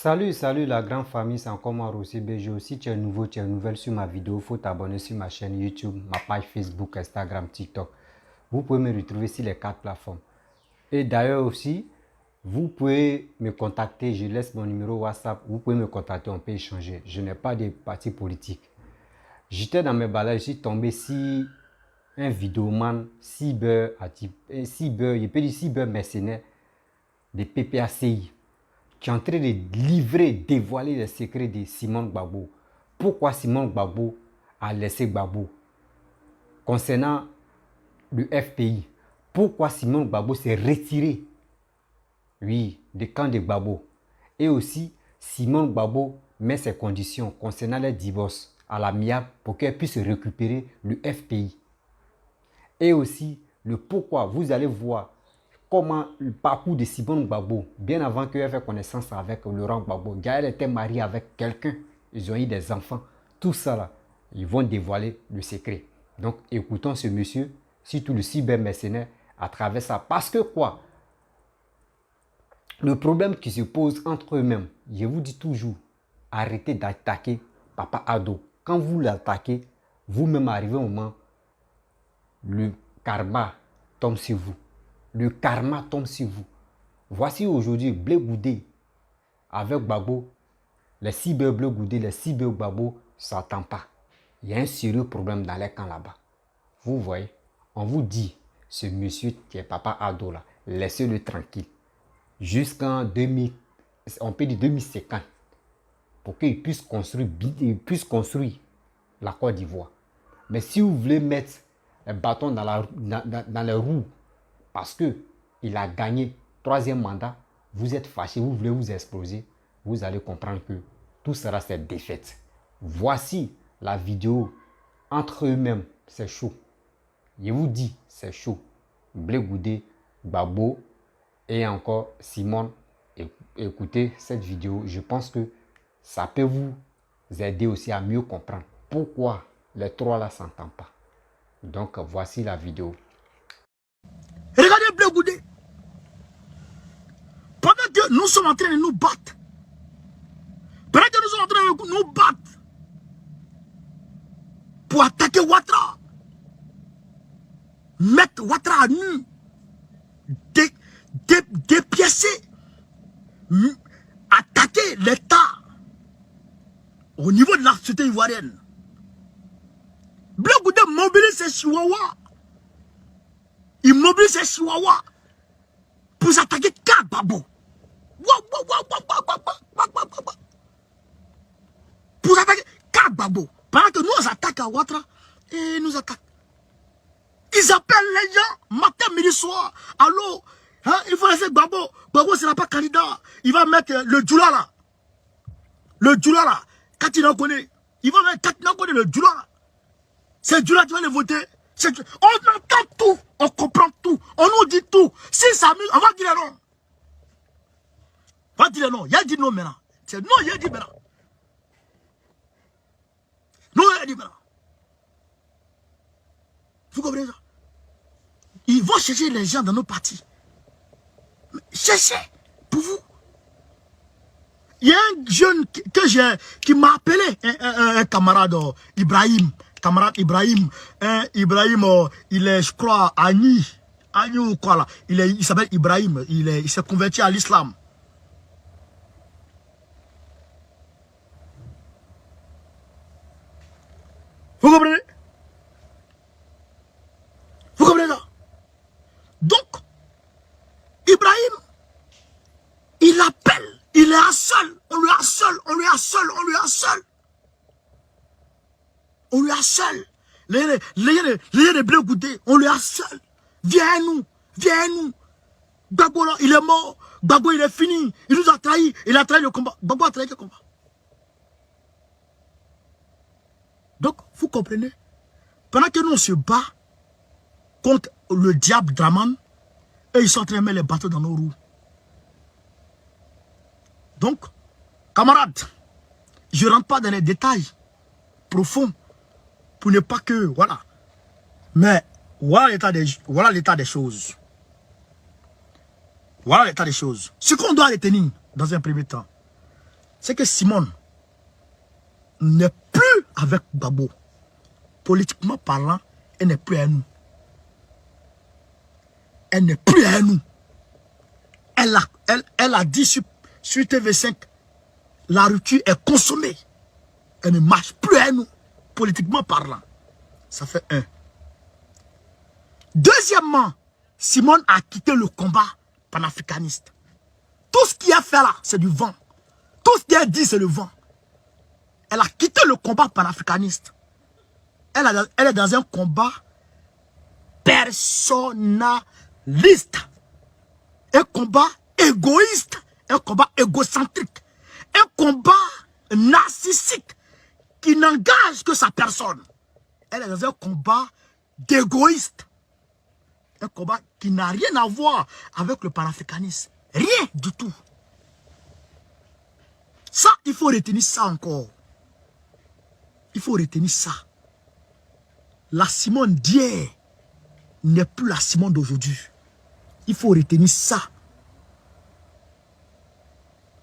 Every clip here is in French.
Salut la grande famille, c'est encore moi Rossi BG. Si tu es nouveau, tu es nouvelle sur ma vidéo, il faut t'abonner sur ma chaîne YouTube, ma page Facebook, Instagram, TikTok. Vous pouvez me retrouver sur les 4 plateformes. Et d'ailleurs aussi, vous pouvez me contacter, je laisse mon numéro WhatsApp, vous pouvez me contacter, on peut échanger. Je n'ai pas de parti politique. J'étais dans mes balades, je suis tombé sur un vidéoman cyber, il peut dire cyber mercenaire de PPACI, qui est en train de livrer, dévoiler les secrets de Simone Gbagbo. Pourquoi Simone Gbagbo a laissé Gbagbo? Concernant le FPI, pourquoi Simone Gbagbo s'est retiré, oui, du camp de Gbagbo? Et aussi, Simone Gbagbo met ses conditions concernant les divorces à l'amiable pour qu'elle puisse récupérer le FPI. Et aussi, le pourquoi, vous allez voir comment le parcours de Simone Gbagbo, bien avant qu'elle ait fait connaissance avec Laurent Gbagbo, elle était mariée avec quelqu'un, ils ont eu des enfants, tout ça là, ils vont dévoiler le secret. Donc écoutons ce monsieur, surtout le cybermercenaire, à travers ça. Parce que quoi? Le problème qui se pose entre eux-mêmes, je vous dis toujours, arrêtez d'attaquer Papa Ado. Quand vous l'attaquez, vous-même arrivez au moment, le karma tombe sur vous. Le karma tombe sur vous. Voici aujourd'hui Blé Goudé avec Gbagbo. Les cyber Blé Goudé, les cyber Gbagbo, ça ne s'entend pas. Il y a un sérieux problème dans les camps là-bas. Vous voyez, on vous dit, ce monsieur qui est Papa Ado là, laissez-le tranquille. Jusqu'en 2000, on peut dire 2050, pour qu'il puisse construire la Côte d'Ivoire. Mais si vous voulez mettre un bâton dans les roues, parce qu'il a gagné 3e mandat, vous êtes fâché, vous voulez vous exploser, vous allez comprendre que tout sera cette défaite. Voici la vidéo entre eux-mêmes, c'est chaud. Je vous dis, c'est chaud. Blé Goudé, Gbagbo et encore Simone. Écoutez cette vidéo, je pense que ça peut vous aider aussi à mieux comprendre pourquoi les trois là ne s'entendent pas. Donc voici la vidéo. Regardez Blé Goudé. Pendant que nous sommes en train de nous battre, pendant que nous sommes en train de nous battre pour attaquer Ouattara, mettre Ouattara à nu, dépiécer, attaquer l'État au niveau de la société ivoirienne. Blé Goudé mobilise ses chihuahuas. Il mobilise ses chihuahuas pour s'attaquer qu'à Gbagbo. Pour attaquer qu'à Gbagbo. Pendant que nous attaquons à Ouattara, et nous attaquent. Ils appellent les gens matin, midi, soir. Allô, hein, il faut laisser Gbagbo. Gbagbo ne sera pas candidat. Il va mettre le Djoula là. Le Djoula là. Quand il en connaît, il va mettre le Djoula là. C'est Djoula qui va le voter. On entend tout, on comprend tout, on nous dit tout. Si ça amuse, on va dire non. On va dire non. Il a dit non maintenant. C'est non, il a dit maintenant. Non, il a dit maintenant. Vous comprenez ça? Ils vont chercher les gens dans nos partis. Cherchez pour vous. Il y a un jeune qui m'a appelé, un camarade Ibrahim. Camarade Ibrahim, il est, je crois, Agni ou quoi là. Il s'appelle Ibrahim, il s'est converti à l'islam. Vous comprenez? Vous comprenez ça? Donc, Ibrahim, il appelle, il est à seul, on lui harcèle. On lui harcèle. Les Blé Goudé, on lui harcèle. Viens à nous. Gbagbo là, il est mort. Gbagbo, il est fini. Il nous a trahi. Il a trahi le combat. Gbagbo a trahi le combat. Donc, vous comprenez? Pendant que nous on se bat contre le diable Draman, et ils sont en train de mettre les bateaux dans nos roues. Donc, camarades, je ne rentre pas dans les détails profonds. Pour ne pas que, voilà. Mais, voilà l'état des choses. Voilà l'état des choses. Ce qu'on doit retenir, dans un premier temps, c'est que Simone n'est plus avec Gbagbo. Politiquement parlant, elle n'est plus à nous. Elle n'est plus à nous. Elle a dit sur TV5, la rupture est consommée. Elle ne marche plus à nous, politiquement parlant. Ça fait un. Deuxièmement, Simone a quitté le combat panafricaniste. Tout ce qu'il a fait là, c'est du vent. Tout ce qu'elle dit, c'est le vent. Elle a quitté le combat panafricaniste. Elle est dans un combat personnaliste. Un combat égoïste. Un combat égocentrique. Un combat narcissique qui n'engage que sa personne. Elle est dans un combat d'égoïste. Un combat qui n'a rien à voir avec le panafricanisme. Rien du tout. Ça, il faut retenir ça encore. Il faut retenir ça. La Simone d'hier n'est plus la Simone d'aujourd'hui. Il faut retenir ça.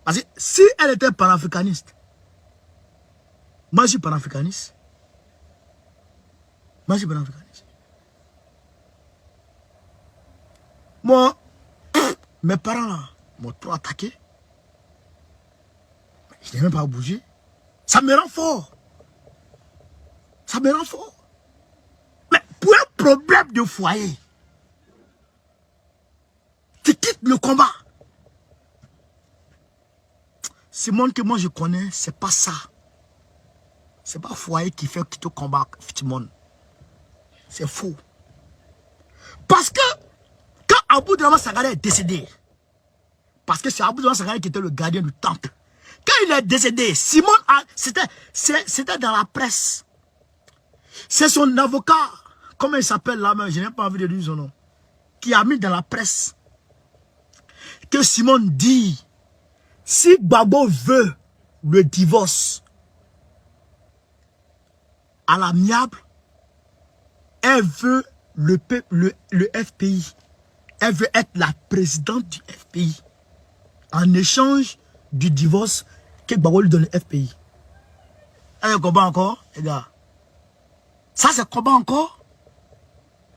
Parce que si elle était panafricaniste, moi je suis panafricaniste. Moi je suis panafricaniste. Moi, mes parents là m'ont trop attaqué. Je n'ai même pas bougé. Ça me rend fort. Ça me rend fort. Mais pour un problème de foyer, tu quittes le combat. Simone que moi je connais, c'est pas ça. C'est pas foyer qui fait quitter le combat, Simone. C'est faux. Parce que quand Abou Draman Sangare est décédé, parce que c'est Abou Draman Sangare qui était le gardien du temple. Quand il est décédé, Simone, c'était dans la presse. C'est son avocat, comment il s'appelle là, mais je n'ai pas envie de dire son nom, qui a mis dans la presse que Simone dit, si Gbagbo veut le divorce à l'amiable, elle veut le FPI. Elle veut être la présidente du FPI. En échange du divorce que Gbagbo lui donne le FPI. Elle combat encore, les gars. Ça, c'est combat encore?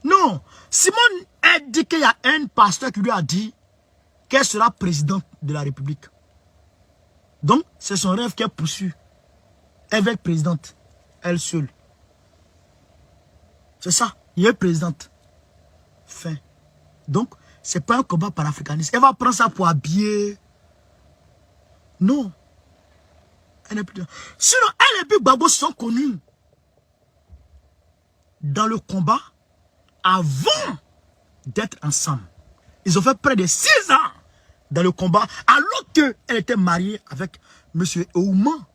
Non. Simone a dit qu'il y a un pasteur qui lui a dit qu'elle sera présidente de la République. Donc, c'est son rêve qu'elle poursuit. Elle veut être présidente. Elle seule. C'est ça. Il est présidente. Fin. Donc, c'est pas un combat panafricaniste. Elle va prendre ça pour habiller. Non. Elle n'est plus. Sinon, elle et puis Gbagbo sont connus dans le combat avant d'être ensemble. Ils ont fait près de 6 ans dans le combat, alors qu'elle était mariée avec M. Ouman.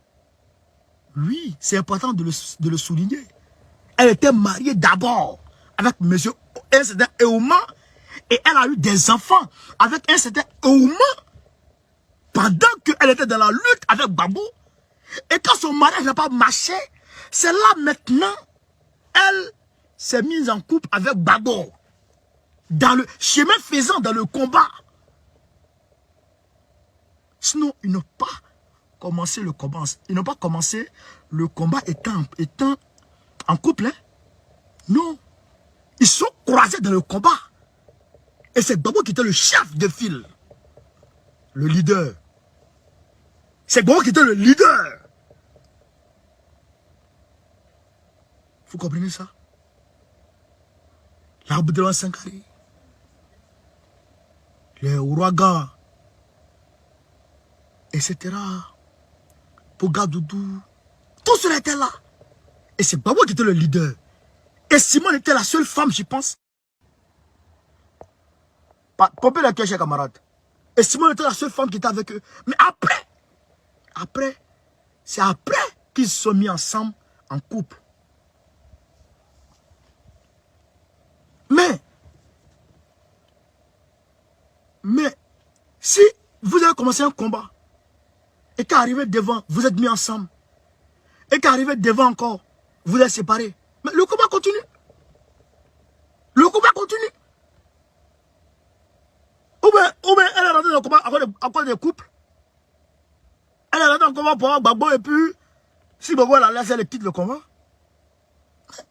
Oui, c'est important de le souligner. Elle était mariée d'abord avec M. Ouman et elle a eu des enfants avec un certain Ouman pendant qu'elle était dans la lutte avec Gbagbo. Et quand son mariage n'a pas marché, c'est là maintenant, elle s'est mise en couple avec Gbagbo. Dans le chemin faisant, dans le combat. Sinon, ils n'ont pas commencé le combat. Ils n'ont pas commencé le combat étant en couple. Hein? Non. Ils sont croisés dans le combat. Et c'est Gbagbo qui était le chef de file. Le leader. C'est Gbagbo qui était le leader. Vous comprenez ça? L'Abou Draman Sangare, les ouragans, etc. Pouga Doudou, tout cela était là. Et c'est Gbagbo qui était le leader. Et Simone était la seule femme, je pense. Pompez la question, camarade. Et Simone était la seule femme qui était avec eux. Mais après, c'est après qu'ils se sont mis ensemble en couple. Mais, si vous avez commencé un combat, et qu'arrivé devant, vous êtes mis ensemble, et qu'arrivé devant encore, vous êtes séparés, mais le combat continue. Le combat continue. Ou bien elle est rentrée dans le combat à cause des couples. Elle est rentrée un combat pour Gbagbo et puis, si Gbagbo la laisse, elle quitte le combat.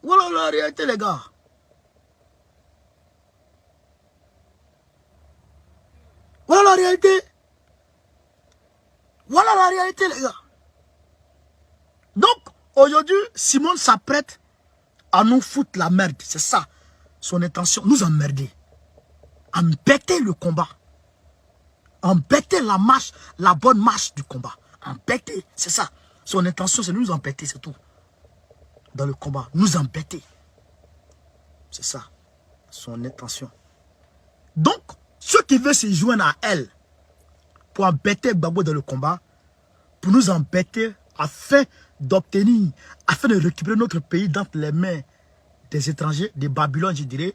Voilà la réalité, les gars. Voilà la réalité. Voilà la réalité, les gars. Donc, aujourd'hui, Simone s'apprête à nous foutre la merde. C'est ça, son intention. Nous emmerder. Embêter le combat. Embêter la marche, la bonne marche du combat. Embêter, c'est ça. Son intention, c'est nous embêter, c'est tout. Dans le combat, nous embêter. C'est ça, son intention. Donc, ceux qui veulent se joindre à elle pour embêter Gbagbo dans le combat, pour nous embêter afin d'obtenir, afin de récupérer notre pays dans les mains des étrangers, des Babylone, je dirais,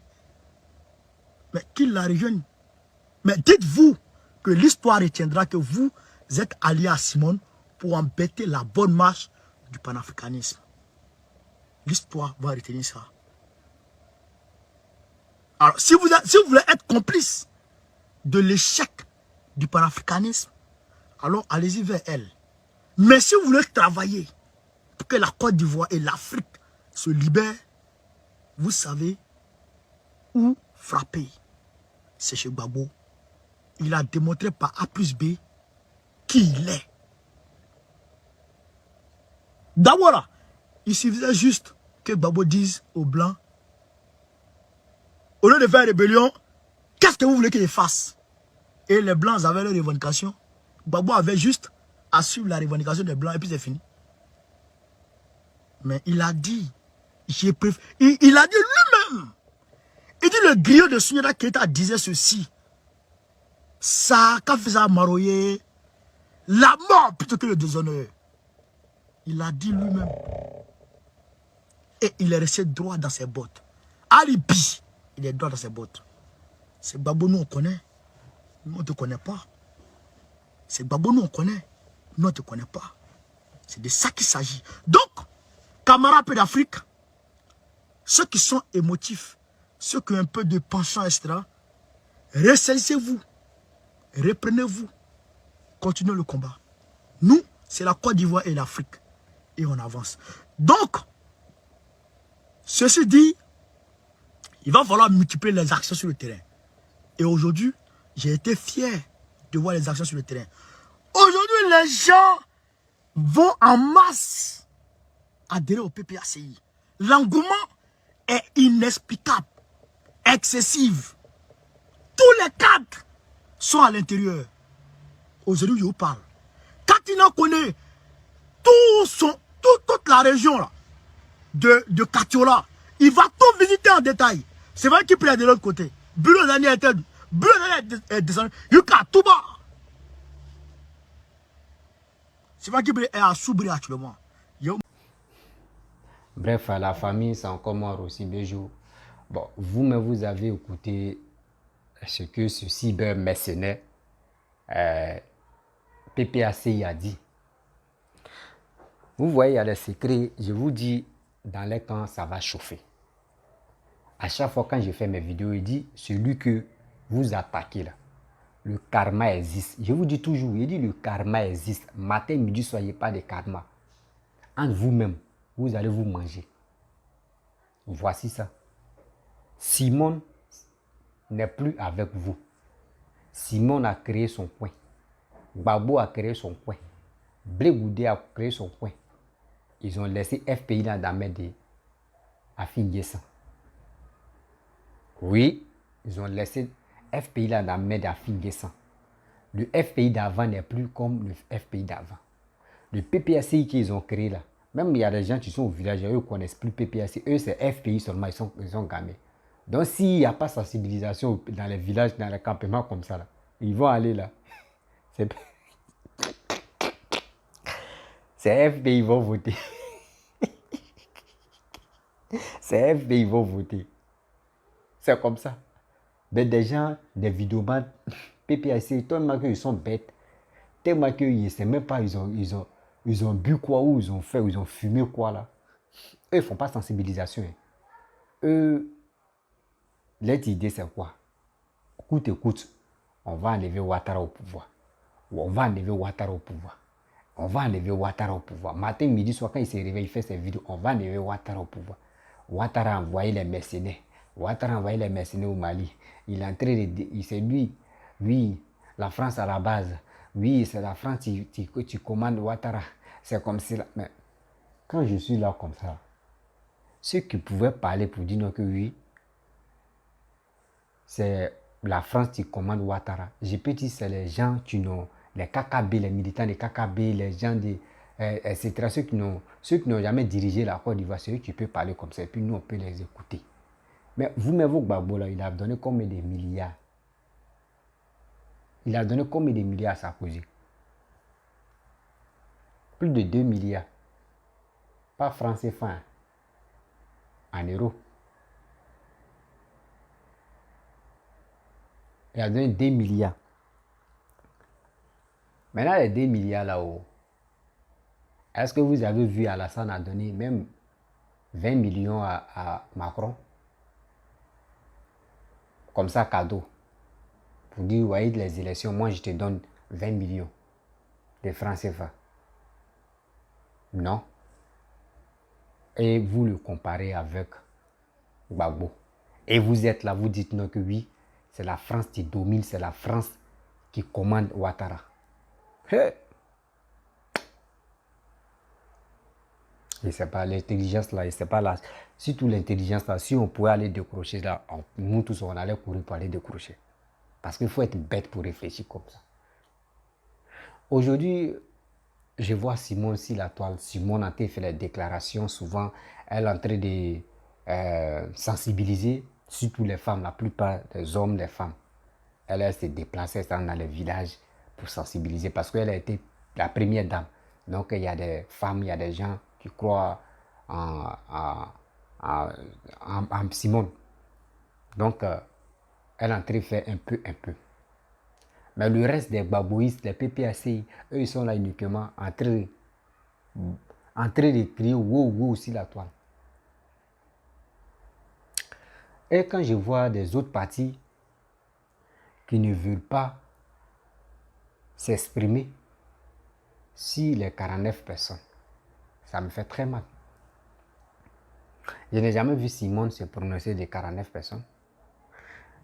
mais qu'ils la rejoignent. Mais dites-vous que l'histoire retiendra que vous êtes alliés à Simone pour embêter la bonne marche du panafricanisme. L'histoire va retenir ça. Alors, si vous voulez être complice de l'échec du panafricanisme, alors allez-y vers elle. Mais si vous voulez travailler pour que la Côte d'Ivoire et l'Afrique se libèrent, vous savez où frapper. C'est chez Gbagbo. Il a démontré par A plus B qui il est. D'abord là, il suffisait juste que Gbagbo dise aux Blancs, au lieu de faire rébellion, qu'est-ce que vous voulez qu'il fasse? Et les Blancs avaient leur revendication. Gbagbo avait juste à suivre la revendication des Blancs et puis c'est fini. Mais il a dit, il a dit lui-même, il dit le griot de Souniata Keita disait ceci, ça, quand fait ça maroyer, la mort plutôt que le déshonneur. Il a dit lui-même. Et il est resté droit dans ses bottes. Alibi, il est droit dans ses bottes. C'est Gbagbo, nous on connaît. Nous on ne te connaît pas. C'est Gbagbo, nous on connaît. Nous on ne te connaît pas. C'est de ça qu'il s'agit. Donc, camarades peu d'Afrique, ceux qui sont émotifs, ceux qui ont un peu de penchant, etc., ressaisissez-vous. Reprenez-vous. Continuez le combat. Nous, c'est la Côte d'Ivoire et l'Afrique. Et on avance. Donc, ceci dit, il va falloir multiplier les actions sur le terrain. Et aujourd'hui, j'ai été fier de voir les actions sur le terrain. Aujourd'hui, les gens vont en masse adhérer au PPACI. L'engouement est inexplicable, excessif. Tous les cadres sont à l'intérieur. Aujourd'hui, je vous parle. Quand il en connaît toute la région là, de Katiola, il va tout visiter en détail. C'est vrai qu'il peut de l'autre côté. Bureau d'année est descendu. Yuka, tout bas. C'est vrai qu'il est à Soubri actuellement. Bref, à la famille, c'est encore mort aussi, Béjou. Bon, vous-même, vous avez écouté ce que ce cyber-mercenaire PPACI a dit. Vous voyez, il y a des secrets. Je vous dis, dans les camps, ça va chauffer. À chaque fois, quand je fais mes vidéos, il dit, celui que vous attaquez là, le karma existe. Je vous dis toujours, il dit, le karma existe. Matin, midi, soyez pas de karma. Entre vous-même, vous allez vous manger. Voici ça. Simone n'est plus avec vous. Simone a créé son coin. Gbagbo a créé son coin. Blé Goudé a créé son coin. Ils ont laissé FPI dans la main de Afinguessan. Oui, ils ont laissé FPI dans la main d'Afinguessan. Le FPI d'avant n'est plus comme le FPI d'avant. Le PPACI qu'ils ont créé là, même il y a des gens qui sont au village, eux ne connaissent plus PPACI. Eux, c'est FPI seulement, ils sont gamés. Donc, s'il n'y a pas de sensibilisation dans les villages, dans les campements comme ça, là, ils vont aller là. C'est FPI, ils vont voter. C'est FPI, ils vont voter. C'est comme ça. Mais des gens, des vidéomans, PPACI, tellement qu'ils sont bêtes. Tellement qu'ils ne savent même pas, ils ont bu quoi, ou ils ont fait, ou ils ont fumé quoi là. Eux, ils ne font pas de sensibilisation. Hein. Eux, leur idée, c'est quoi? Écoute, on va enlever Ouattara au pouvoir. Ou on va enlever Ouattara au pouvoir. On va enlever Ouattara au pouvoir. Matin, midi, soir, quand il se réveille, il fait ses vidéos. On va enlever Ouattara au pouvoir. Ouattara a envoyé les mercenaires. Ouattara a envoyé les mercenaires au Mali. Il est en train de... C'est lui. Oui, la France à la base. Oui, c'est la France qui commande Ouattara. C'est comme ça. Mais quand je suis là comme ça, ceux qui pouvaient parler pour dire non que oui, c'est la France qui commande Ouattara. Je peux dire c'est les gens qui n'ont... Les KKB, les militants des KKB, les gens des... etc. Ceux qui n'ont jamais dirigé la Côte d'Ivoire, c'est eux qui peuvent parler comme ça. Et puis nous, on peut les écouter. Mais vous-même, vos Gbagbo, là, il a donné combien de milliards? Il a donné combien de milliards à Sarkozy? Plus de 2 milliards. Pas francs CFA, en euros. Il a donné 2 milliards. Maintenant, les 2 milliards là-haut, est-ce que vous avez vu Alassane a donné même 20 millions à Macron? Comme ça, cadeau. Pour dire, vous voyez, les élections, moi je te donne 20 millions de francs CFA. Non. Et vous le comparez avec Gbagbo. Et vous êtes là, vous dites non que oui, c'est la France qui domine, c'est la France qui commande Ouattara. Hey. Et c'est pas l'intelligence là, et c'est pas là. Surtout l'intelligence là, si on pouvait aller décrocher là, nous tous on allait courir pour aller décrocher. Parce qu'il faut être bête pour réfléchir comme ça. Aujourd'hui, je vois Simone sur la toile. Simone a fait les déclarations. Souvent, elle est en train de sensibiliser, surtout les femmes, la plupart des hommes, des femmes. Elle s'est déplacée dans les villages pour sensibiliser parce qu'elle a été la première dame. Donc, il y a des femmes, il y a des gens qui croient en Simone. Donc, elle est en train de faire un peu. Mais le reste des babouistes, les PPAC, eux, ils sont là uniquement en train de crier wow, wow sur la toile. Et quand je vois des autres partis qui ne veulent pas s'exprimer sur les 49 personnes, ça me fait très mal. Je n'ai jamais vu Simone se prononcer des 49 personnes.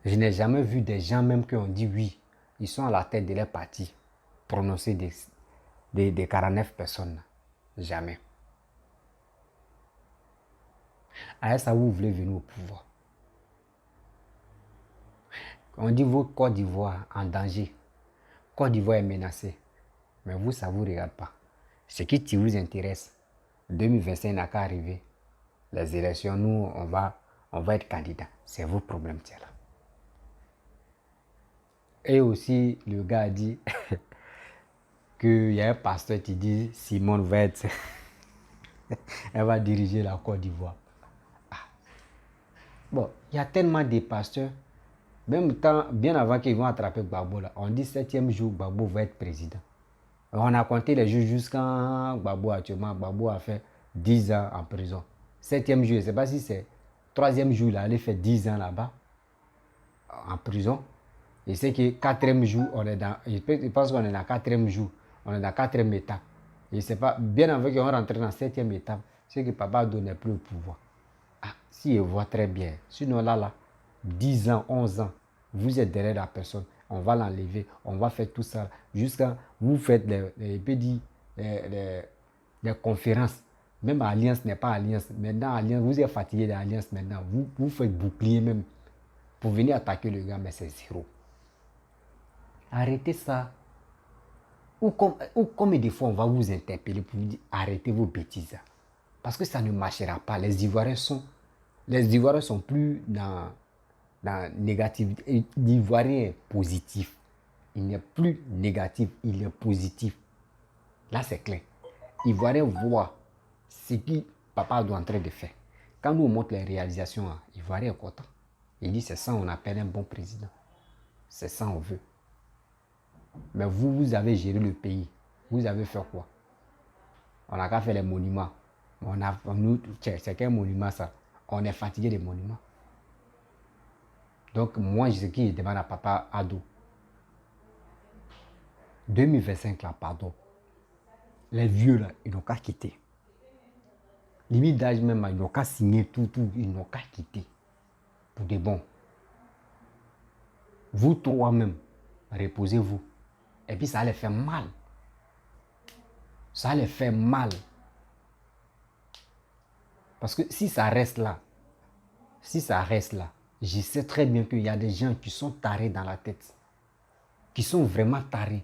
Je n'ai jamais vu des gens même qui ont dit oui, ils sont à la tête de leur parti, prononcer des 49 personnes. Jamais. À ça, vous voulez venir au pouvoir. On dit vous, Côte d'Ivoire en danger. Côte d'Ivoire est menacée. Mais vous, ça ne vous regarde pas. Ce qui vous intéresse, 2025 n'a qu'à arriver. Les élections, nous, on va être candidats. C'est vos problèmes, tiens là. Et aussi, le gars a dit qu'il y a un pasteur qui dit Simone va être... elle va diriger la Côte d'Ivoire. Ah. Bon, il y a tellement de pasteurs. Même temps, bien avant qu'ils vont attraper Gbagbo, là, on dit 7e jour, Gbagbo va être président. On a compté les jours jusqu'à Gbagbo actuellement. Gbagbo a fait 10 ans en prison. 7e jour, je ne sais pas si c'est 3e jour, il allait faire 10 ans là-bas, en prison. Et c'est que 4e jour, on est dans, je pense qu'on est dans 4e jour, on est dans 4e étape. Et c'est pas, bien avant qu'on rentre dans 7e étape, c'est que Papa Ado n'est plus au pouvoir. Ah, si il voit très bien. Sinon là, 10 ans, 11 ans, vous êtes derrière la personne, on va l'enlever, on va faire tout ça, jusqu'à vous faites les conférences. Même Alliance n'est pas Alliance. Maintenant, Alliance, vous êtes fatigué d'Alliance maintenant. Vous faites bouclier même pour venir attaquer le gars, mais c'est zéro. Arrêtez ça. Ou combien de fois on va vous interpeller pour vous dire arrêtez vos bêtises. Parce que ça ne marchera pas. Les Ivoiriens sont plus dans négativité. L'Ivoirien est positif. Il n'est plus négatif, il est positif. Là, c'est clair. L'Ivoirien voit ce que Papa doit en train de faire. Quand nous on montre les réalisations, l'Ivoirien est content. Il dit c'est ça on appelle un bon président. C'est ça on veut. Mais vous avez géré le pays. Vous avez fait quoi? On n'a qu'à faire les monuments. C'est quel monument ça? On est fatigué des monuments. Donc moi, ce qui demande à Papa Ado, 2025 là, pardon. Les vieux là, ils n'ont qu'à quitter. Limite d'âge même, ils n'ont qu'à signer tout, ils n'ont qu'à quitter. Pour de bon. Vous trois même, reposez-vous. Et puis ça les fait mal. Ça les fait mal. Parce que si ça reste là, je sais très bien qu'il y a des gens qui sont tarés dans la tête. Qui sont vraiment tarés.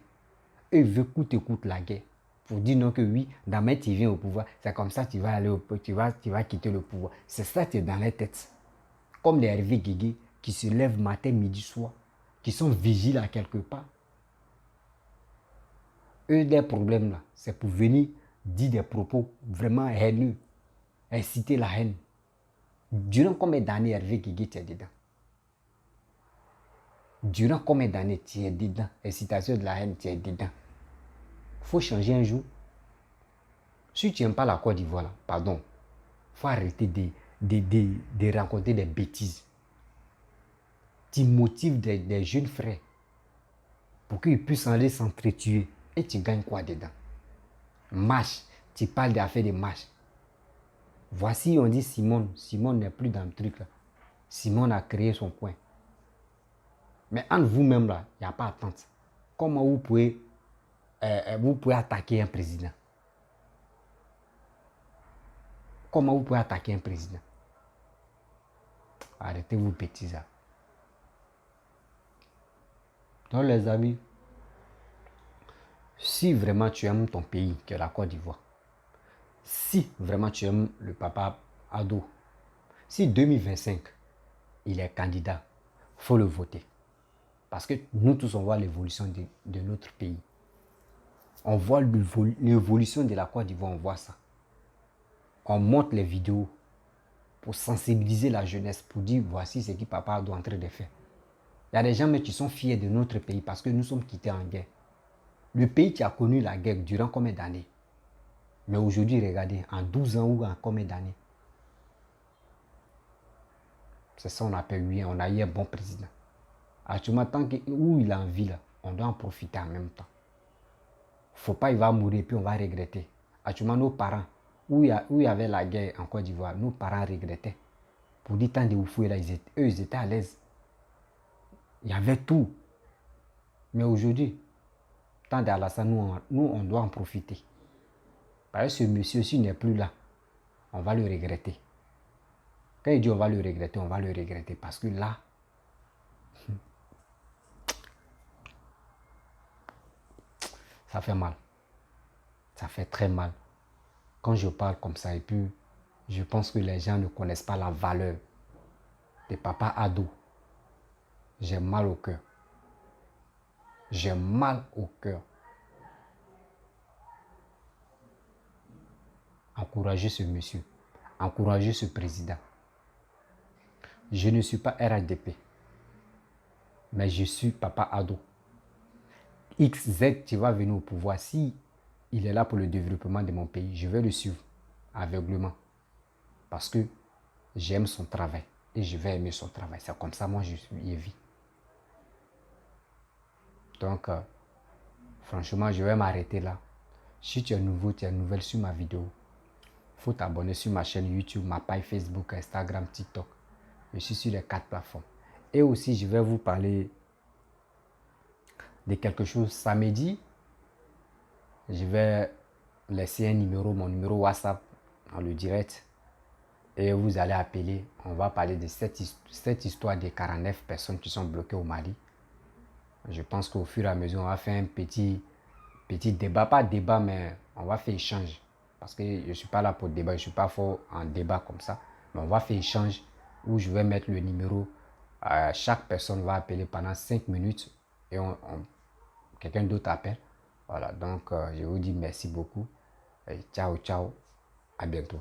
Eux, ils veulent coûte la guerre. Pour dire non que oui, Damet, tu viens au pouvoir. C'est comme ça que tu vas aller tu vas quitter le pouvoir. C'est ça qui est dans les têtes. Comme les Hervé Guégué qui se lèvent matin, midi, soir. Qui sont vigiles à quelque part. Eux, des problèmes là, c'est pour venir dire des propos vraiment haineux. Inciter la haine. Durant combien d'années Hervé Guégué tu es dedans? Durant combien d'années tu es dedans? Incitation de la haine, tu es dedans. Faut changer un jour. Si tu n'aimes pas la Côte d'Ivoire, pardon, faut arrêter de raconter des bêtises. Tu motives des jeunes frères pour qu'ils puissent aller s'entretuer. Et tu gagnes quoi dedans? Marche. Tu parles d'affaires de marche. Voici, on dit Simone. Simone n'est plus dans le truc là. Simone a créé son coin. Mais entre vous-même là, il n'y a pas d'attente. Comment vous pouvez attaquer un président? Comment vous pouvez attaquer un président? Arrêtez vos bêtises. Donc les amis, si vraiment tu aimes ton pays, qui est la Côte d'Ivoire, si vraiment tu aimes le papa Ado, si 2025, il est candidat, il faut le voter. Parce que nous tous, on voit l'évolution de notre pays. On voit l'évolution de la Côte d'Ivoire, on voit ça. On monte les vidéos pour sensibiliser la jeunesse, pour dire voici ce que papa Ado est en train de faire. Il y a des gens qui sont fiers de notre pays parce que nous sommes quittés en guerre. Le pays qui a connu la guerre durant combien d'années? Mais aujourd'hui, regardez, en 12 ans ou en combien d'années? C'est ça qu'on appelle, oui, on a eu un bon président. Actuellement, tant où il a envie, là, on doit en profiter en même temps. Faut pas, il va mourir, puis on va regretter. Actuellement, nos parents, où il y avait la guerre en Côte d'Ivoire, nos parents regrettaient. Pour dire tant de oufoués, là, eux, ils étaient à l'aise. Il y avait tout. Mais aujourd'hui, tant d'Alassane, nous, on doit en profiter. Parce que ce monsieur-ci n'est plus là. On va le regretter. Quand il dit on va le regretter parce que là, ça fait mal. Ça fait très mal. Quand je parle comme ça, et puis je pense que les gens ne connaissent pas la valeur de papa Ado. J'ai mal au cœur. J'ai mal au cœur. Encouragez ce monsieur. Encouragez ce président. Je ne suis pas RHDP. Mais je suis papa Ado. XZ qui va venir au pouvoir. Si il est là pour le développement de mon pays, je vais le suivre aveuglément. Parce que j'aime son travail. Et je vais aimer son travail. C'est comme ça, moi, je suis Yévi. Donc, franchement, je vais m'arrêter là. Si tu es nouveau, tu es nouvelle sur ma vidéo, il faut t'abonner sur ma chaîne YouTube, ma page Facebook, Instagram, TikTok. Je suis sur les 4 plateformes. Et aussi, je vais vous parler de quelque chose samedi. Je vais laisser un numéro, mon numéro WhatsApp dans le direct. Et vous allez appeler. On va parler de cette histoire des 49 personnes qui sont bloquées au Mali. Je pense qu'au fur et à mesure, on va faire un petit débat. Pas débat, mais on va faire échange. Parce que je ne suis pas là pour débat. Je ne suis pas fort en débat comme ça. Mais on va faire échange où je vais mettre le numéro. Chaque personne va appeler pendant 5 minutes. Et quelqu'un d'autre appelle. Voilà, donc je vous dis merci beaucoup. Et ciao, ciao. À bientôt.